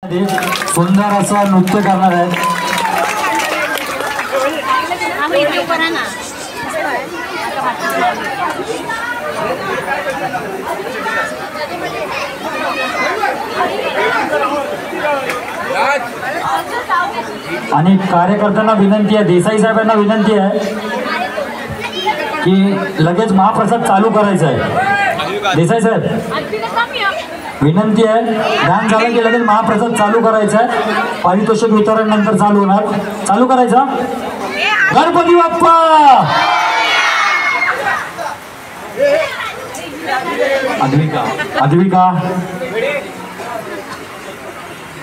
सुंदर असं नृत्य करणार आहेत. आणि कार्यकर्त्यांना विनंती आहे, देसाई साहेबांना विनंती आहे की लगेच महाप्रसाद चालू करायचा आहे. देसाई साहेब विनंती आहे, ध्यान झालं की लगेच महाप्रसाद चालू करायचा आहे. पारितोषिक वितरण नंतर चालू होणार. चालू करायचा. गणपती बाप्पा. अद्विका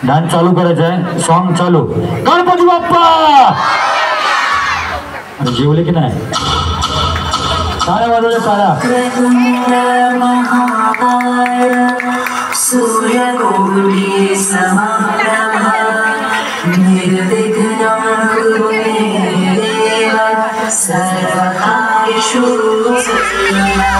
डान्स चालू करायचा आहे. सॉन्ग चालू. गणपती बाप्पा. जेवले की नाही? टाळ्या वाजवल्या टाळ्या. सूर्यकोटि समप्रभा निर्विघ्नं कुरु मे देव सर्वकार्येषु सर्वदा.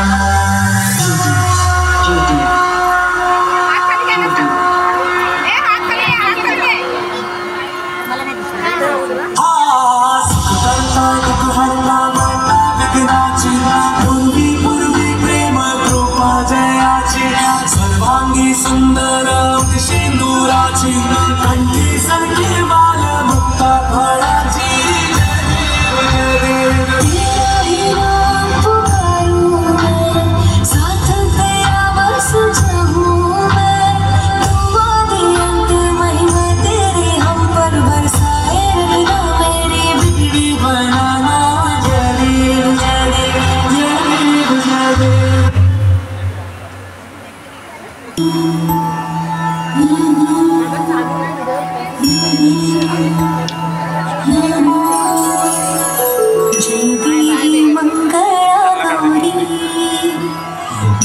सुंदर सिंदुराची कंठी संख्ये माल मुक्त फळाची.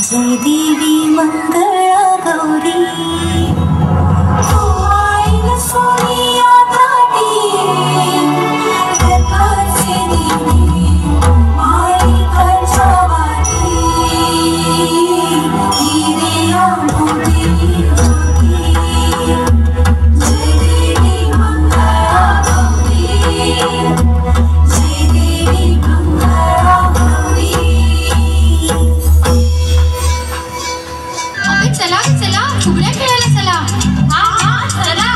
जय देवी मंगला गौरी. सोनिया ताटी गर्भाचे देवी माईकाच्या वाटी हिरे मोठी ज्योती. जय देवी मंगला गौरी. जय देवी मंगला गौरी. चला चला फुगड्या खेळायला चला. हा चला.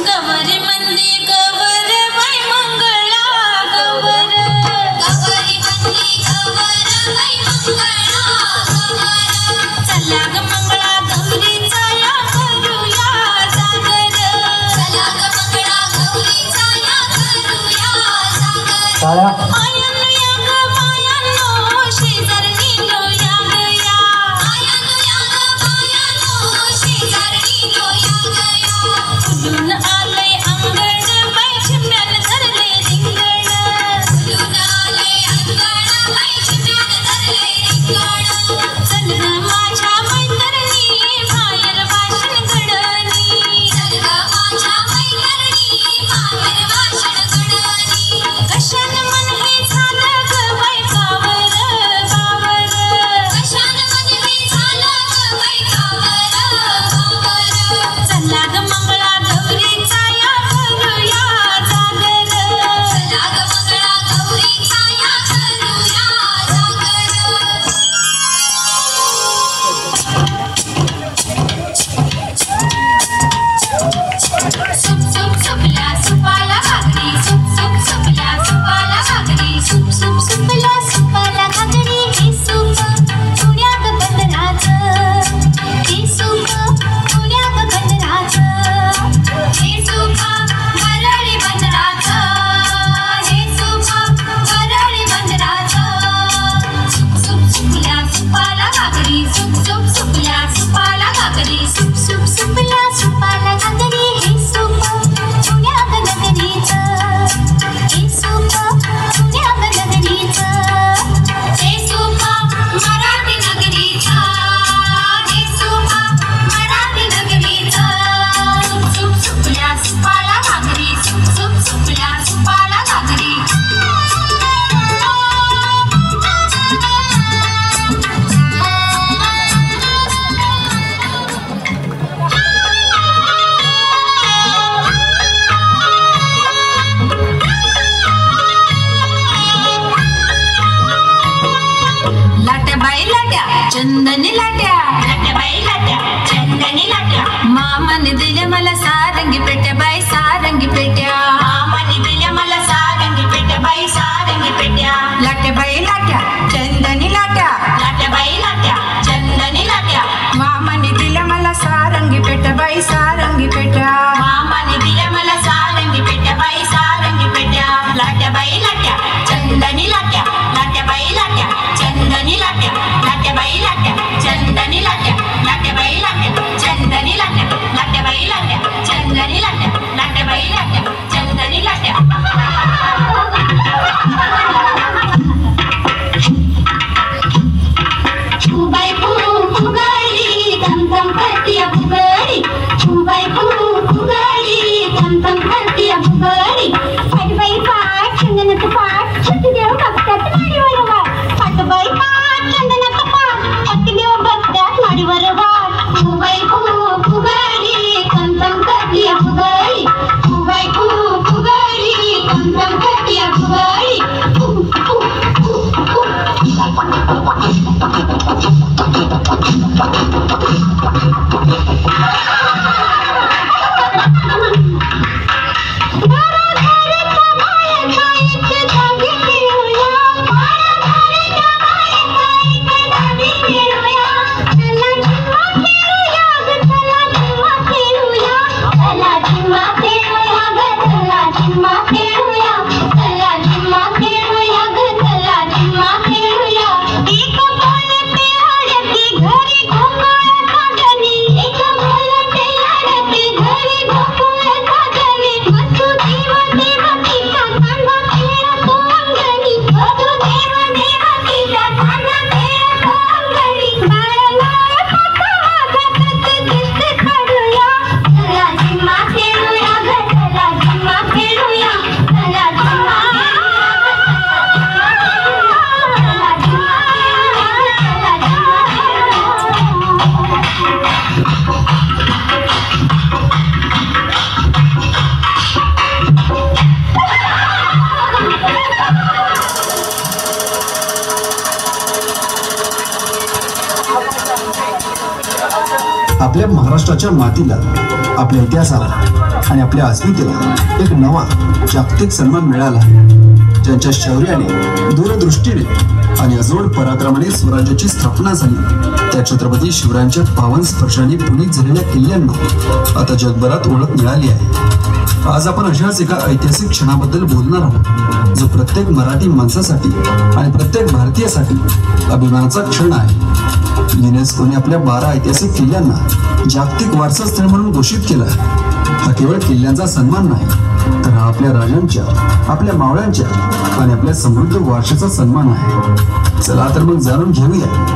गवरी मंदी गवर बाई मंगळा गवर. गवरी मंदी गवर बाई मंगळा गवर. चला ग मंगळा गौरीचा या करूया जागर. चला ग मंगळा गौरीचा या करूया जागर. टाळ्या. कशान मन हे बाई सारंगी पेट्या मामाने दिल्या मला सारंगी पेट्या बाई सारंगी पेट्या लाट्या बाई लाट्या चंदनी लाट्या लाट्या बाई लाट्या चंदनी लाट्या लाट्या बाई लाट्या चंदनी लाट्या लाट्या बाई लाट्या चंदनी लाट्या लाट्या बाई लाट्या चंदनी लाट्या लाट्या बाई लाट्या चंदनी लाट्या फुबाई फुगाडी धमधम करतीया फुगाडी फुबाई फुगाडी धमधम करतीया फुगाडी पाटबाई पाट चंदनाचं पाट सत्यदेव बघतात माडीवर वाट पाटबाई पाट चंदनाचं पाट सत्यदेव बघतात माडीवर वाट फुबाई फुगाडी धमधम करतीया फुगाडी फुबाई फुगाडी धमधम करतीया फुगाडी आपल्या महाराष्ट्राच्या मातीला, आपल्या इतिहासाला आणि आपल्या अस्मितेला एक नवा जागतिक सन्मान मिळाला. ज्यांच्या शौर्याने, दूरदृष्टीने आणि अजोड पराक्रमाने स्वराज्याची स्थापना झाली त्या छत्रपती शिवरायांच्या पावन स्पर्शाने पुनीत झालेल्या किल्ल्यांना आता जगभरात ओळख मिळाली आहे. आज आपण अशाच एका ऐतिहासिक क्षणाबद्दल बोलणार आहोत जो प्रत्येक मराठी माणसासाठी आणि प्रत्येक भारतीयासाठी अभिमानाचा क्षण आहे. युनेस्कोने आपल्या 12 ऐतिहासिक किल्ल्यांना जागतिक वारसा स्थळ म्हणून घोषित केला. हा केवळ किल्ल्यांचा सन्मान नाही, तर हा आपल्या राजांच्या, आपल्या मावळ्यांच्या आणि आपल्या समृद्ध वारशाचा सन्मान आहे. चला तर मग जाणून घेऊया.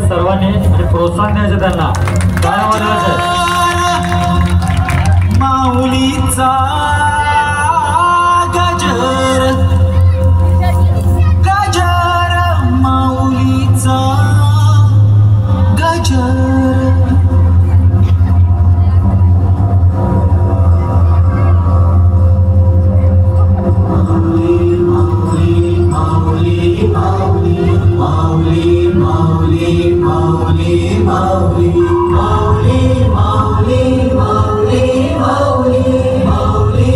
सर्वांनी आणि प्रोत्साहन द्यायचं त्यांना टाळ्या वाजवायचं माऊलीचा गजर गजर माऊलीचा गजर Mauli,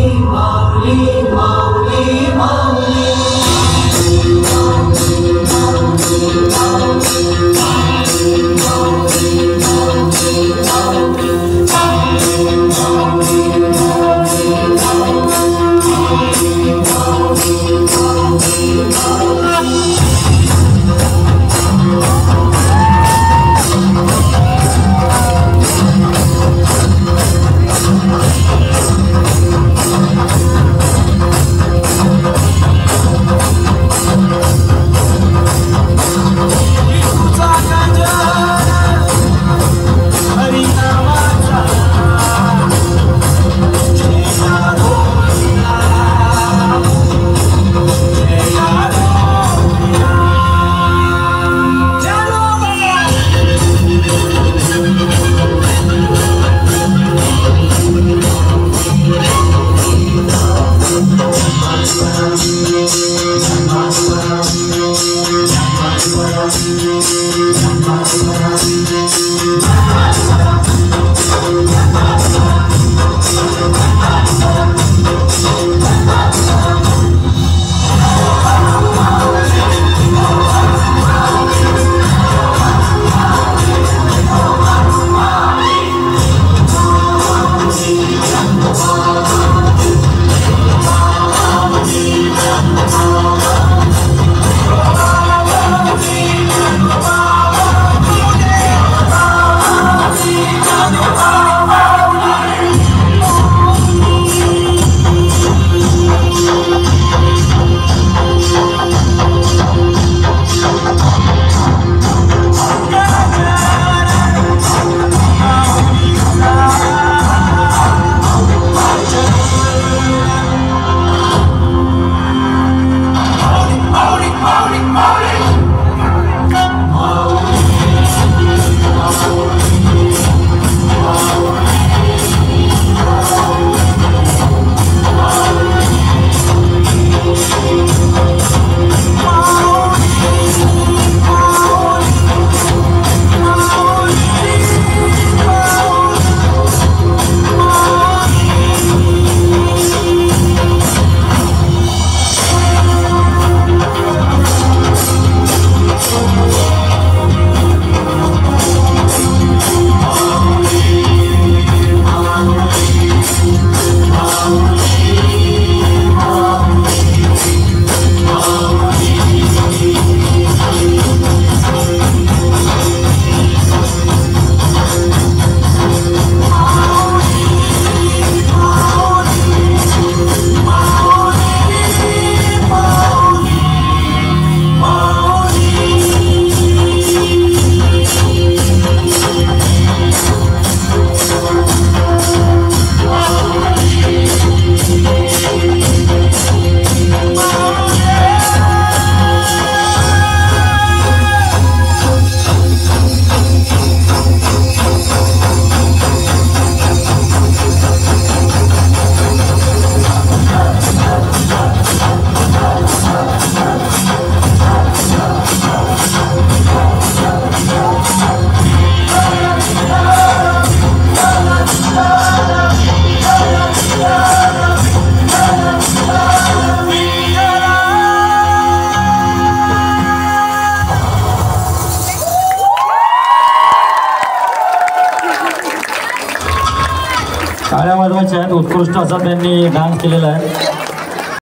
टाळ्या वाजवायच्या आहेत. उत्कृष्ट असा त्यांनी डान्स केलेला आहे.